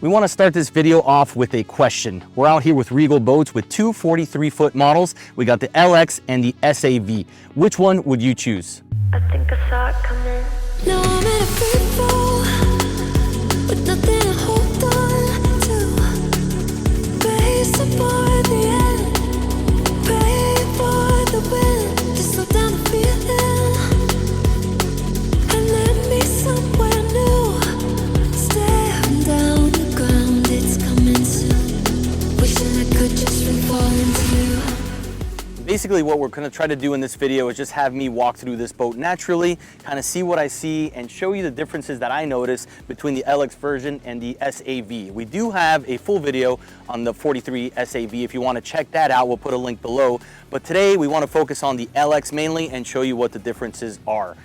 We want to start this video off with a question. We're out here with Regal Boats with two 43-foot models. We got the LX and the SAV. Which one would you choose? I think I saw it coming. Now I'm in a free fall with nothing to hold on to. Race toward the end, pray for the wind. Just slow down the feeling and let me somewhere new. Staring down the ground, it's coming soon. Wishing I could just free fall into you. Basically what we're going to try to do in this video is just have me walk through this boat naturally, kind of see what I see and show you the differences that I notice between the LX version and the SAV. We do have a full video on the 43 SAV. If you want to check that out, we'll put a link below. But today we want to focus on the LX mainly and show you what the differences are.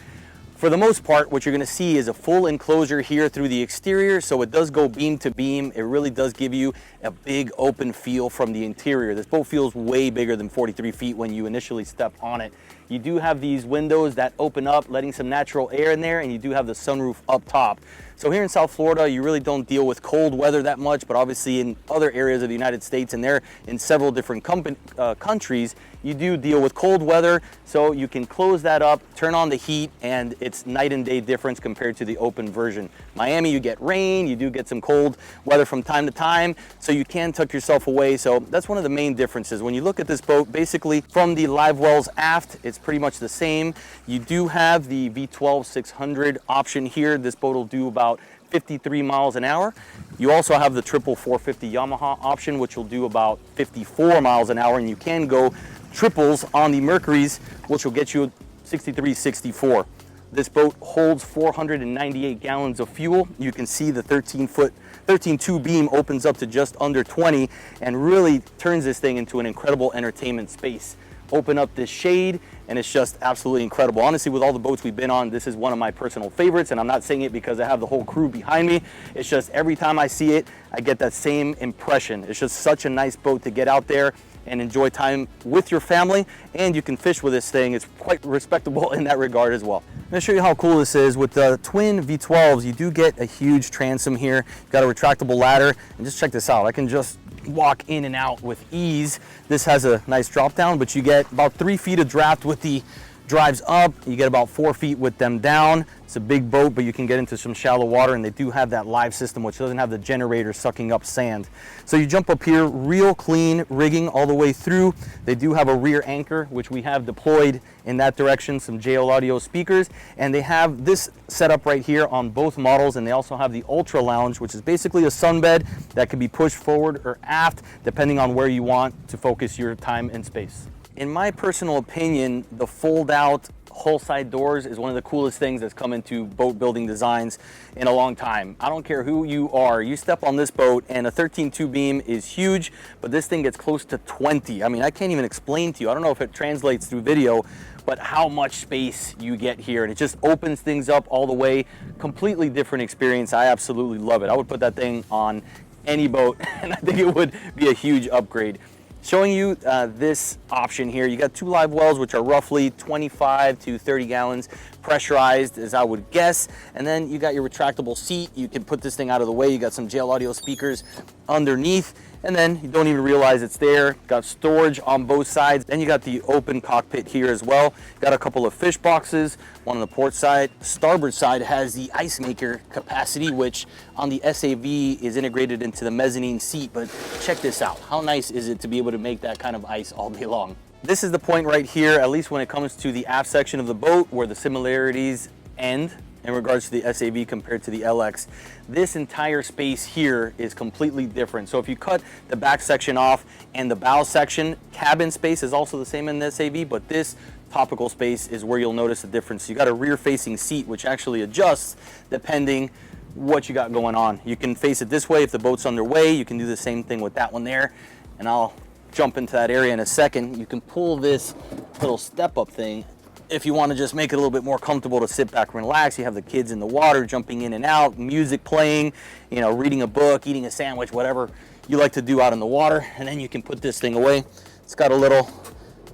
For the most part, what you're going to see is a full enclosure here through the exterior, so it does go beam to beam. It really does give you a big open feel from the interior. This boat feels way bigger than 43 feet when you initially step on it. You do have these windows that open up, letting some natural air in there, and you do have the sunroof up top. So here in South Florida, you really don't deal with cold weather that much, but obviously in other areas of the United States, and they're in several different countries, you do deal with cold weather, so you can close that up, turn on the heat, and it's night and day difference compared to the open version. Miami, you get rain, you do get some cold weather from time to time, so you can tuck yourself away. So that's one of the main differences. When you look at this boat, basically from the live wells aft, it's pretty much the same. You do have the V12 600 option here. This boat will do about 53 miles an hour. You also have the triple 450 Yamaha option, which will do about 54 miles an hour, and you can go triples on the Mercuries, which will get you 63, 64. This boat holds 498 gallons of fuel. You can see the 13.2 beam opens up to just under 20 and really turns this thing into an incredible entertainment space. Open up this shade and it's just absolutely incredible. Honestly, with all the boats we've been on, this is one of my personal favorites, and I'm not saying it because I have the whole crew behind me. It's just every time I see it, I get that same impression. It's just such a nice boat to get out there and enjoy time with your family, and you can fish with this thing. It's quite respectable in that regard as well. I'm gonna show you how cool this is. With the twin V12s, you do get a huge transom here. You've got a retractable ladder, and just check this out. I can just walk in and out with ease. This has a nice drop down, but you get about 3 feet of draft with the drives up. You get about 4 feet with them down. It's a big boat, but you can get into some shallow water, and they do have that live system, which doesn't have the generator sucking up sand. So you jump up here, real clean rigging all the way through. They do have a rear anchor, which we have deployed in that direction, some JL audio speakers, and they have this setup right here on both models, and they also have the Ultra Lounge, which is basically a sunbed that can be pushed forward or aft, depending on where you want to focus your time and space. In my personal opinion, the fold-out hull side doors is one of the coolest things that's come into boat building designs in a long time. I don't care who you are, you step on this boat and a 13.2 beam is huge, but this thing gets close to 20. I mean, I can't even explain to you. I don't know if it translates through video, but how much space you get here, and it just opens things up all the way. Completely different experience. I absolutely love it. I would put that thing on any boat, and I think it would be a huge upgrade. Showing you this option here, you got two live wells, which are roughly 25 to 30 gallons, pressurized as I would guess. And then you got your retractable seat. You can put this thing out of the way. You got some JL audio speakers underneath, and then you don't even realize it's there. Got storage on both sides. Then you got the open cockpit here as well. Got a couple of fish boxes, one on the port side. Starboard side has the ice maker capacity, which on the SAV is integrated into the mezzanine seat. But check this out. How nice is it to be able to make that kind of ice all day long? This is the point right here, at least when it comes to the aft section of the boat, where the similarities end in regards to the SAV compared to the LX. This entire space here is completely different. So if you cut the back section off and the bow section, cabin space is also the same in the SAV, but this topical space is where you'll notice the difference. You got a rear facing seat, which actually adjusts depending what you got going on. You can face it this way if the boat's underway. You can do the same thing with that one there, and I'll jump into that area in a second. You can pull this little step up thing if you want to just make it a little bit more comfortable to sit back and relax. You have the kids in the water jumping in and out, music playing, you know, reading a book, eating a sandwich, whatever you like to do out in the water. And then you can put this thing away. It's got a little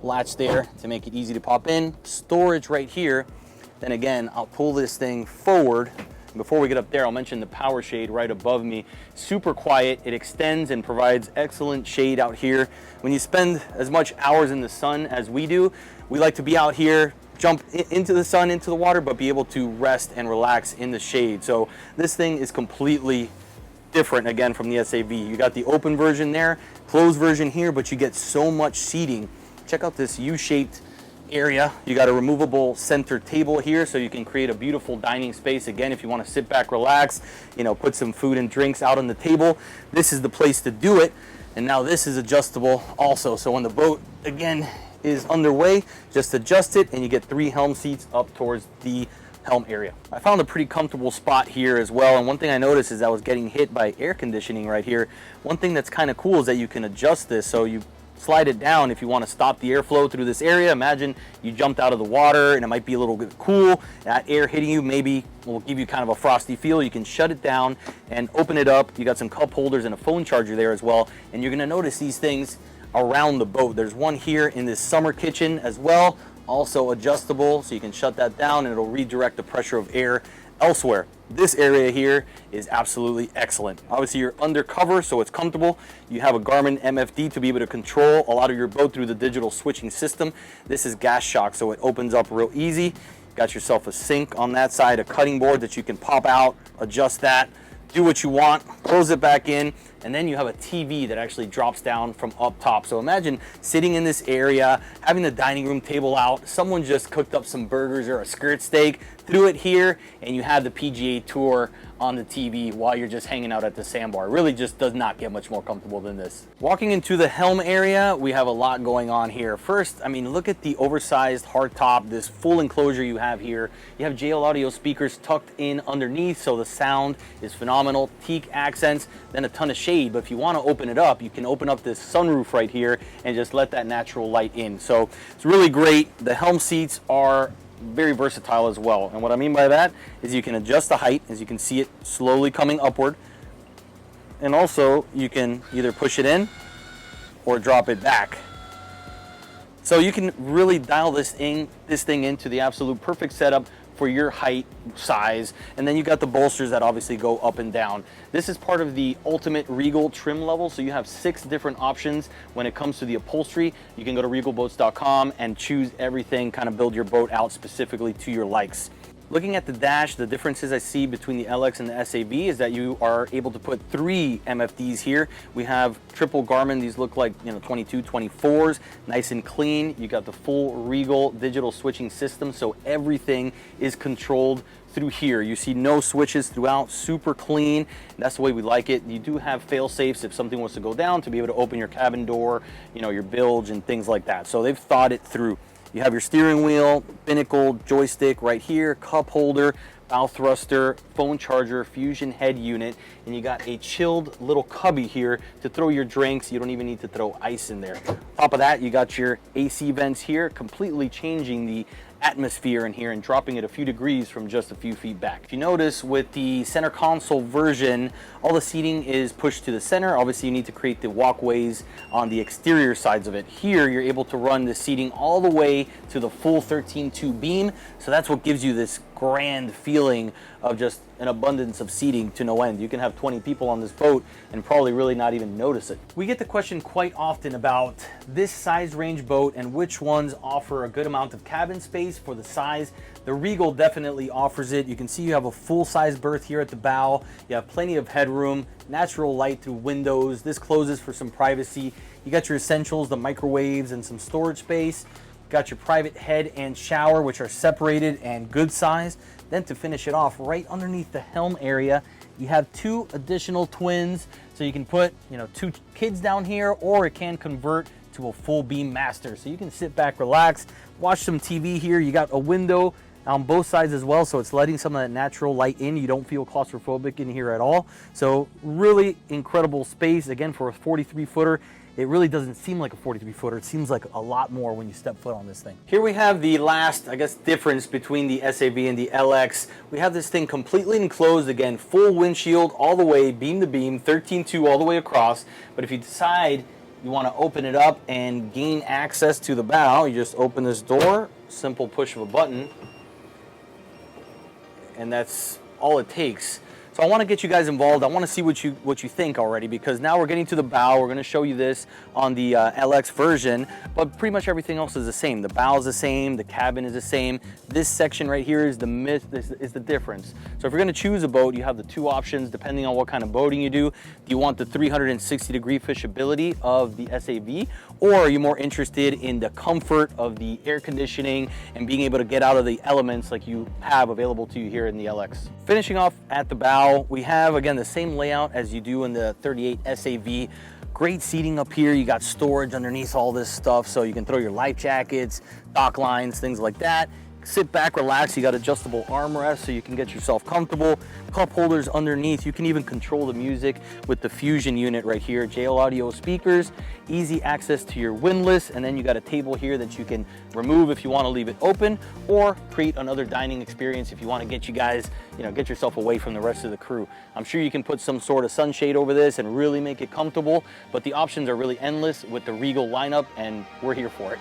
latch there to make it easy to pop in. Storage right here. Then again, I'll pull this thing forward Before we get up there, I'll mention the power shade right above me. Super quiet, it extends and provides excellent shade out here. When you spend as much hours in the sun as we do, we like to be out here, jump into the sun, into the water, but be able to rest and relax in the shade. So this thing is completely different again from the SAV. You got the open version there, closed version here, but you get so much seating. Check out this U-shaped area. You got a removable center table here, so you can create a beautiful dining space. Again, if you want to sit back, relax, you know, put some food and drinks out on the table, this is the place to do it. And now this is adjustable also. So when the boat, again, is underway, just adjust it and you get 3 Helm seats up towards the helm area. I found a pretty comfortable spot here as well, and one thing I noticed is I was getting hit by air conditioning right here. One thing that's kind of cool is that you can adjust this, so you slide it down if you want to stop the airflow through this area. Imagine you jumped out of the water and it might be a little bit cool. That air hitting you maybe will give you kind of a frosty feel. You can shut it down and open it up. You got some cup holders and a phone charger there as well, and you're going to notice these things around the boat. There's one here in this summer kitchen as well, also adjustable, so you can shut that down and it'll redirect the pressure of air elsewhere. This area here is absolutely excellent. Obviously you're undercover, so it's comfortable. You have a Garmin MFD to be able to control a lot of your boat through the digital switching system. This is gas shock, so it opens up real easy. Got yourself a sink on that side, a cutting board that you can pop out, adjust that, do what you want, close it back in, and then you have a TV that actually drops down from up top. So imagine sitting in this area, having the dining room table out, someone just cooked up some burgers or a skirt steak, threw it here, and you have the PGA Tour on the TV while you're just hanging out at the sandbar. It really just does not get much more comfortable than this. Walking into the helm area, we have a lot going on here. First, I mean, look at the oversized hardtop, this full enclosure you have here. You have JL Audio speakers tucked in underneath, so the sound is phenomenal. Teak accents, then a ton of shade. But if you want to open it up, you can open up this sunroof right here and just let that natural light in. So it's really great. The helm seats are very versatile as well, and what I mean by that is you can adjust the height, as you can see it slowly coming upward, and also you can either push it in or drop it back. So you can really dial this thing into the absolute perfect setup for your height, size, and then you got the bolsters that obviously go up and down. This is part of the ultimate Regal trim level, so you have 6 different options when it comes to the upholstery. You can go to regalboats.com and choose everything, kind of build your boat out specifically to your likes. Looking at the dash, the differences I see between the LX and the SAV is that you are able to put 3 MFDs here. We have triple Garmin. These look like, you know, 22, 24s, nice and clean. You got the full Regal digital switching system, so everything is controlled through here. You see no switches throughout, super clean. That's the way we like it. You do have fail safes if something was to go down to be able to open your cabin door, you know, your bilge and things like that. So they've thought it through. You have your steering wheel, binnacle, joystick right here, cup holder, bow thruster, phone charger, fusion head unit, and you got a chilled little cubby here to throw your drinks. You don't even need to throw ice in there. On top of that, you got your AC vents here, completely changing the atmosphere in here and dropping it a few degrees from just a few feet back. If you notice with the center console version, all the seating is pushed to the center. Obviously you need to create the walkways on the exterior sides of it. Here you're able to run the seating all the way to the full 13.2 beam, so that's what gives you this grand feeling of just an abundance of seating to no end. You can have 20 people on this boat and probably really not even notice it. We get the question quite often about this size range boat and which ones offer a good amount of cabin space for the size. The Regal definitely offers it. You can see you have a full-size berth here at the bow. You have plenty of headroom, natural light through windows. This closes for some privacy. You got your essentials, the microwaves, and some storage space. Got your private head and shower, which are separated and good size. Then to finish it off, right underneath the helm area, you have 2 additional twins, so you can put, you know, 2 kids down here, or it can convert to a full beam master. So you can sit back, relax, watch some TV here. You got a window on both sides as well, so it's letting some of that natural light in. You don't feel claustrophobic in here at all. So really incredible space. Again, for a 43 footer, it really doesn't seem like a 43 footer. It seems like a lot more when you step foot on this thing. Here we have the last, I guess, difference between the SAV and the LX. We have this thing completely enclosed, again, full windshield all the way, beam to beam, 13.2 all the way across. But if you decide you want to open it up and gain access to the bow, you just open this door, simple push of a button, and that's all it takes. So I want to get you guys involved. I want to see what you think already, because now we're getting to the bow. We're going to show you this on the LX version, but pretty much everything else is the same. The bow is the same. The cabin is the same. This section right here is the difference. So if you're going to choose a boat, you have the two options depending on what kind of boating you do. Do you want the 360-degree fishability of the SAV, or are you more interested in the comfort of the air conditioning and being able to get out of the elements like you have available to you here in the LX? Finishing off at the bow, we have again the same layout as you do in the 38 SAV. Great seating up here. You got storage underneath all this stuff, so you can throw your life jackets, dock lines, things like that. Sit back, relax. You got adjustable armrests so you can get yourself comfortable. Cup holders underneath. You can even control the music with the Fusion unit right here. JL Audio speakers, easy access to your windlass, and then you got a table here that you can remove if you want to leave it open, or create another dining experience if you want to get you guys, get yourself away from the rest of the crew. I'm sure you can put some sort of sunshade over this and really make it comfortable, but the options are really endless with the Regal lineup, and we're here for it.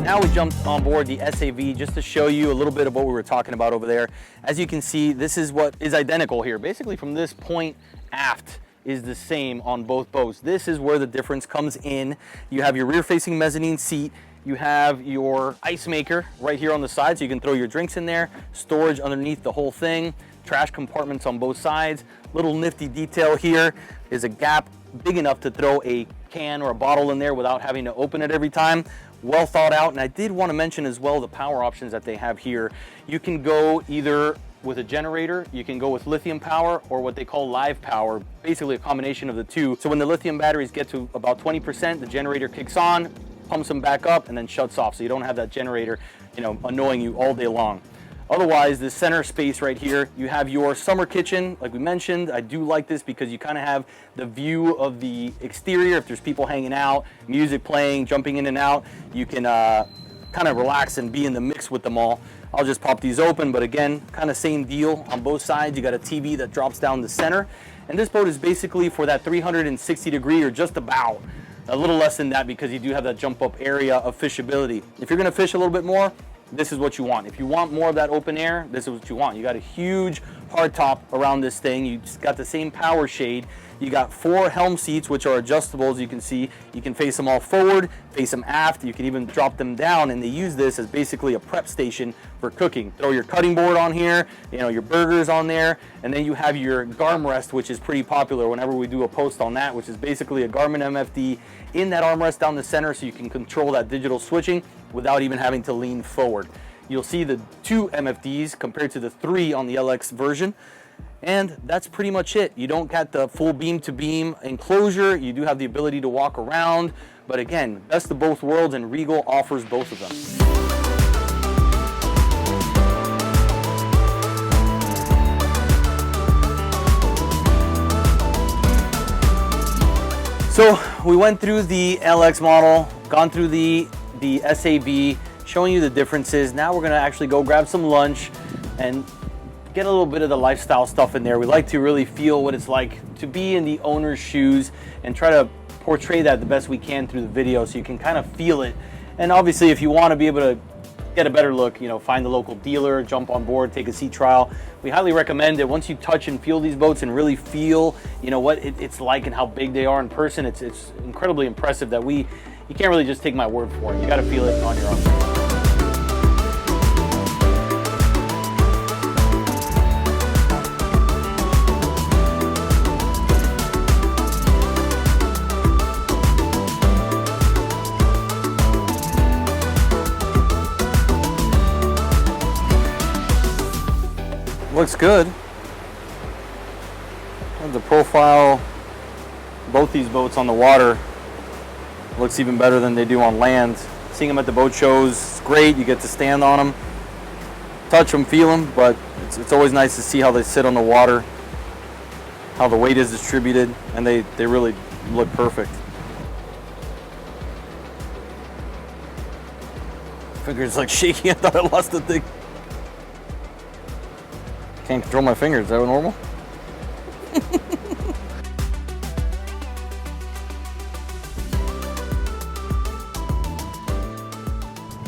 Now we jumped on board the SAV just to show you a little bit of what we were talking about over there. As you can see, this is what is identical here. Basically from this point aft is the same on both boats. This is where the difference comes in. You have your rear facing mezzanine seat. You have your ice maker right here on the side, so you can throw your drinks in there. Storage underneath the whole thing. Trash compartments on both sides. Little nifty detail here is a gap big enough to throw a can or a bottle in there without having to open it every time. Well thought out. And I did want to mention as well the power options that they have here. You can go either with a generator, you can go with lithium power, or what they call live power, basically a combination of the two. So when the lithium batteries get to about 20%, the generator kicks on, pumps them back up, and then shuts off, so you don't have that generator annoying you all day long. Otherwise, the center space right here, you have your summer kitchen, like we mentioned. I do like this because you kind of have the view of the exterior. If there's people hanging out, music playing, jumping in and out, you can kind of relax and be in the mix with them all. I'll just pop these open, but again, kind of same deal on both sides. You got a TV that drops down the center. And this boat is basically for that 360-degree or just about. A little less than that because you do have that jump up area of fishability. If you're gonna fish a little bit more, this is what you want. If you want more of that open air, this is what you want. You got a huge hard top around this thing. You just got the same power shade. You got 4 Helm seats, which are adjustable, as you can see. You can face them all forward, face them aft. You can even drop them down, and they use this as basically a prep station for cooking. Throw your cutting board on here, your burgers on there, and then you have your armrest, which is pretty popular whenever we do a post on that, which is basically a Garmin MFD in that armrest down the center, so you can control that digital switching without even having to lean forward. You'll see the 2 MFDs compared to the 3 on the LX version. And that's pretty much it. You don't get the full beam to beam enclosure. You do have the ability to walk around. But again, best of both worlds, and Regal offers both of them. So we went through the LX model, gone through the SAV, showing you the differences. Now we're gonna actually go grab some lunch and get a little bit of the lifestyle stuff in there. We like to really feel what it's like to be in the owner's shoes and try to portray that the best we can through the video, so you can kind of feel it. And obviously, if you want to be able to get a better look, find the local dealer, jump on board, take a sea trial. We highly recommend it. Once you touch and feel these boats and really feel, what it's like and how big they are in person, it's incredibly impressive that you can't really just take my word for it. You got to feel it on your own. Looks good. And the profile, both these boats on the water, looks even better than they do on land. Seeing them at the boat shows, it's great. You get to stand on them, touch them, feel them, but it's always nice to see how they sit on the water, how the weight is distributed, and they really look perfect. Fingers like shaking. I thought I lost the thing. Can't control my fingers. Is that normal?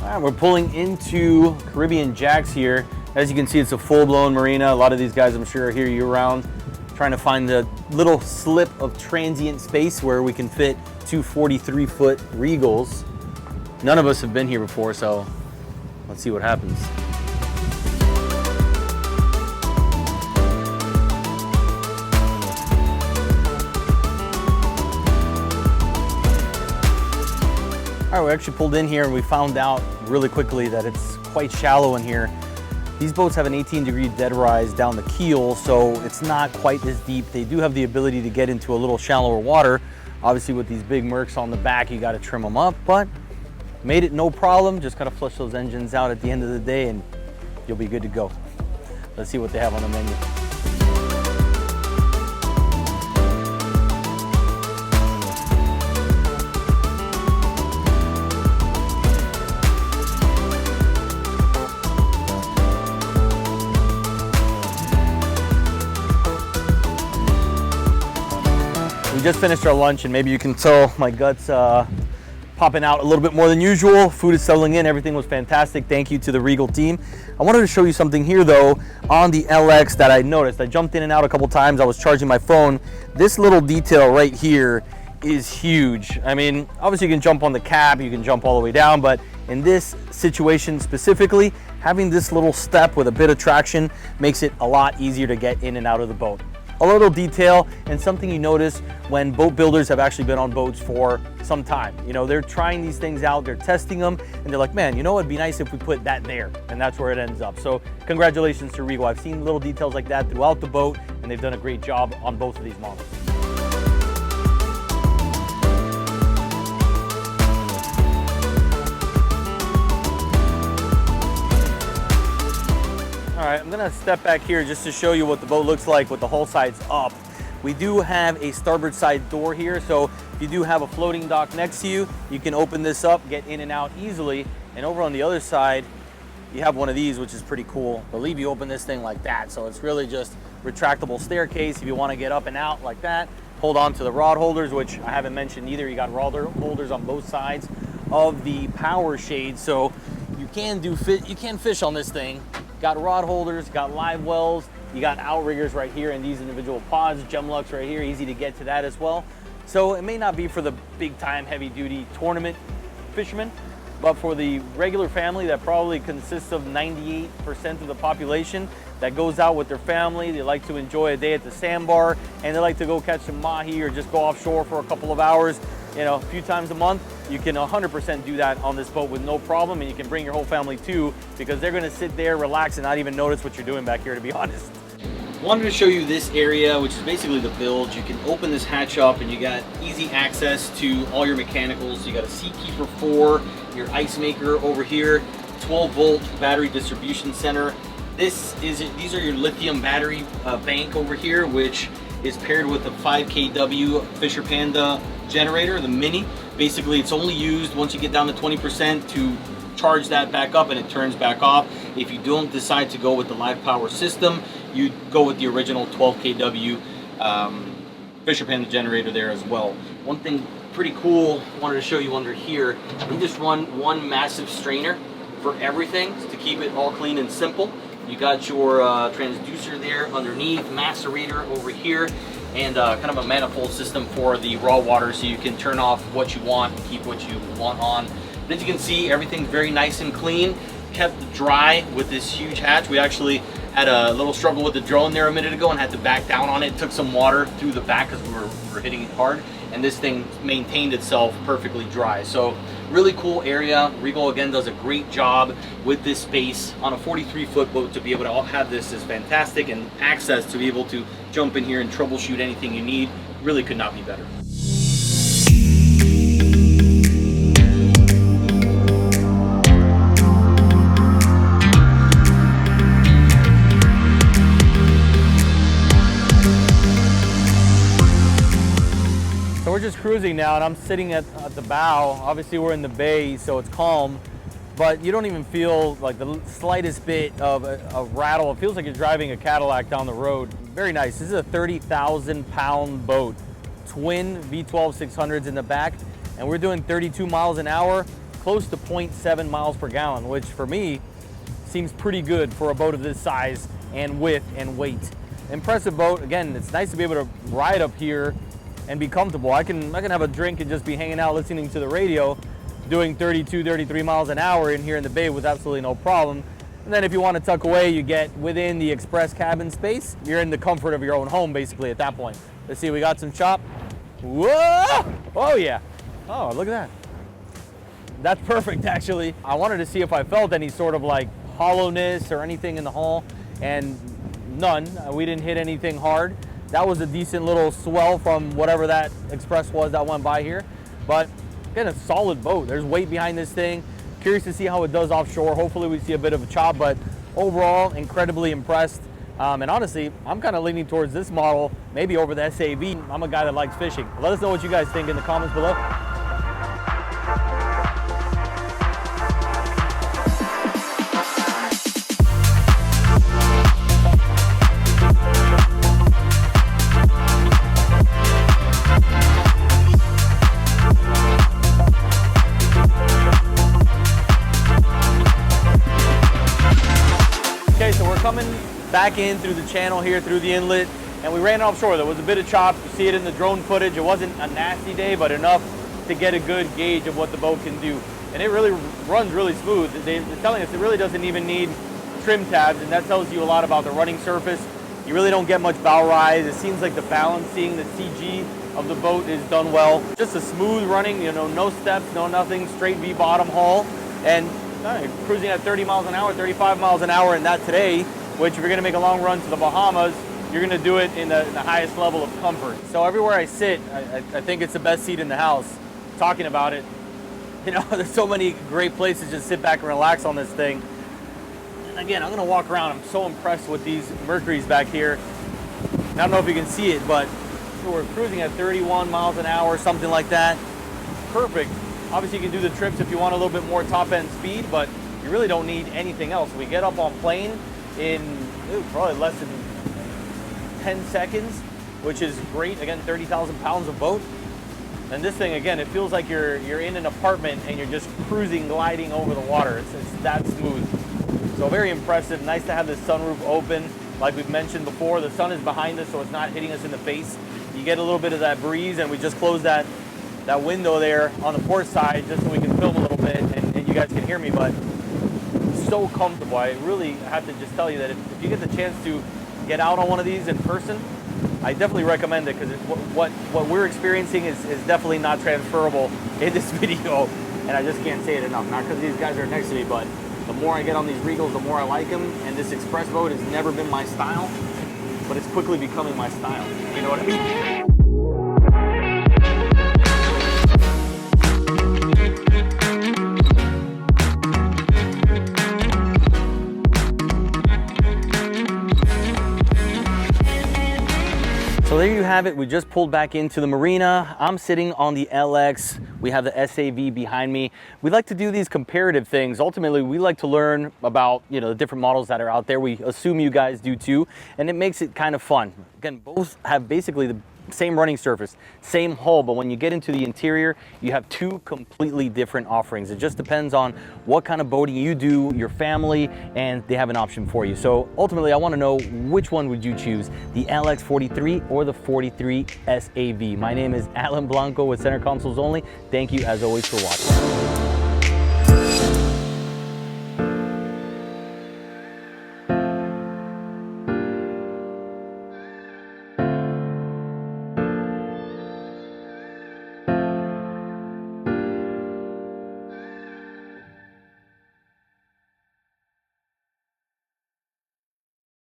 All right, we're pulling into Caribbean Jacks here. As you can see, it's a full-blown marina. A lot of these guys, I'm sure, are here year-round, trying to find the little slip of transient space where we can fit two 43-foot Regals. None of us have been here before, so let's see what happens. All right, we actually pulled in here and we found out really quickly that it's quite shallow in here. These boats have an 18-degree dead rise down the keel, so it's not quite as deep. They do have the ability to get into a little shallower water. Obviously, with these big Mercs on the back, you got to trim them up, but made it no problem. Just gotta flush those engines out at the end of the day and you'll be good to go. Let's see what they have on the menu. We just finished our lunch and maybe you can tell my guts popping out a little bit more than usual. Food is settling in, everything was fantastic. Thank you to the Regal team. I wanted to show you something here though on the LX that I noticed. I jumped in and out a couple times. I was charging my phone. This little detail right here is huge. I mean, obviously you can jump on the cab, you can jump all the way down, but in this situation specifically, having this little step with a bit of traction makes it a lot easier to get in and out of the boat. A little detail and something you notice when boat builders have actually been on boats for some time. You know, they're trying these things out, they're testing them, and they're like, man, you know, it'd be nice if we put that there, and that's where it ends up. So congratulations to Regal. I've seen little details like that throughout the boat, and they've done a great job on both of these models. All right, I'm gonna step back here just to show you what the boat looks like with the hull sides up. We do have a starboard side door here, so if you do have a floating dock next to you, you can open this up, get in and out easily. And over on the other side, you have one of these, which is pretty cool. I believe you open this thing like that, so it's really just retractable staircase if you wanna get up and out like that. Hold on to the rod holders, which I haven't mentioned either. You got rod holders on both sides of the power shade, so you can fish on this thing. Got rod holders, got live wells, you got outriggers right here in these individual pods, Gemlux right here, easy to get to that as well. So it may not be for the big time heavy duty tournament fishermen, but for the regular family that probably consists of 98% of the population that goes out with their family, they like to enjoy a day at the sandbar, and they like to go catch some mahi or just go offshore for a couple of hours, you know, a few times a month. You can 100% do that on this boat with no problem, and you can bring your whole family too, because they're gonna sit there, relax, and not even notice what you're doing back here, to be honest. Wanted to show you this area, which is basically the bilge. You can open this hatch up and you got easy access to all your mechanicals. You got a seat keeper 4, your ice maker over here, 12-volt battery distribution center. These are your lithium battery bank over here, which is paired with a 5 kW Fisher Panda generator, the mini. Basically, it's only used once you get down to 20% to charge that back up and it turns back off. If you don't decide to go with the live power system, you go with the original 12 kW Fisher Panda generator there as well. One thing pretty cool I wanted to show you under here, we just run one massive strainer for everything to keep it all clean and simple. You got your transducer there underneath, macerator over here, and kind of a manifold system for the raw water, so you can turn off what you want and keep what you want on. But as you can see, everything's very nice and clean, kept dry with this huge hatch. We actually had a little struggle with the drone there a minute ago and had to back down on it. Took some water through the back because we were hitting it hard, and this thing maintained itself perfectly dry. So really cool area. Regal again does a great job with this space on a 43-foot boat. To be able to have this is fantastic, and access to be able to jump in here and troubleshoot anything you need really could not be better. So we're just cruising now, and I'm sitting at the bow. Obviously we're in the bay, so it's calm, but you don't even feel like the slightest bit of a rattle. It feels like you're driving a Cadillac down the road. Very nice. This is a 30,000 pound boat, twin V12 600s in the back, and we're doing 32 miles an hour, close to 0.7 miles per gallon, which for me seems pretty good for a boat of this size and width and weight. Impressive boat. Again, it's nice to be able to ride up here and be comfortable. I can have a drink and just be hanging out listening to the radio, doing 32, 33 miles an hour in here in the bay with absolutely no problem. And then if you want to tuck away, you get within the express cabin space. You're in the comfort of your own home basically at that point. Let's see, we got some chop. Whoa! Oh yeah. Oh, look at that. That's perfect actually. I wanted to see if I felt any sort of like hollowness or anything in the hull, and none. We didn't hit anything hard. That was a decent little swell from whatever that express was that went by here. But again, a solid boat. There's weight behind this thing. Curious to see how it does offshore. Hopefully we see a bit of a chop, but overall, incredibly impressed. And honestly, I'm kind of leaning towards this model, maybe over the SAV. I'm a guy that likes fishing. Let us know what you guys think in the comments below. Coming back in through the channel here, through the inlet, and we ran offshore. There was a bit of chop. You see it in the drone footage. It wasn't a nasty day, but enough to get a good gauge of what the boat can do. And it really runs really smooth. They're telling us it really doesn't even need trim tabs, and that tells you a lot about the running surface. You really don't get much bow rise. It seems like the balancing, the CG of the boat is done well. Just a smooth running, you know, no steps, no nothing, straight V bottom hull, and cruising at 30 miles an hour, 35 miles an hour in that today, which if you're gonna make a long run to the Bahamas, you're gonna do it in the highest level of comfort. So everywhere I sit, I think it's the best seat in the house. Talking about it, you know, there's so many great places to just sit back and relax on this thing. And again, I'm gonna walk around. I'm so impressed with these Mercuries back here. I don't know if you can see it, but we're cruising at 31 miles an hour, something like that. Perfect. Obviously you can do the trips if you want a little bit more top end speed, but you really don't need anything else. We get up on plane in probably less than 10 seconds, which is great. Again, 30,000 pounds of boat. And this thing, again, it feels like you're in an apartment and you're just cruising, gliding over the water. It's that smooth. So very impressive. Nice to have this sunroof open. Like we've mentioned before, the sun is behind us, so it's not hitting us in the face. You get a little bit of that breeze, and we just closed that window there on the port side just so we can film a little bit and you guys can hear me, but so comfortable. I really have to just tell you that if you get the chance to get out on one of these in person, I definitely recommend it, because what we're experiencing is definitely not transferable in this video, and I just can't say it enough. Not because these guys are next to me, but the more I get on these Regals, the more I like them, and this express boat has never been my style, but it's quickly becoming my style. You know what I mean? So there you have it. We just pulled back into the marina. I'm sitting on the LX. We have the SAV behind me. We like to do these comparative things. Ultimately, we like to learn about, you know, the different models that are out there. We assume you guys do too, and it makes it kind of fun. Again, both have basically the same running surface, same hull, but when you get into the interior, you have two completely different offerings. It just depends on what kind of boating you do, your family, and they have an option for you. So ultimately, I want to know, which one would you choose, the LX43 or the 43 SAV? My name is Alan Blanco with Center Consoles Only. Thank you as always for watching.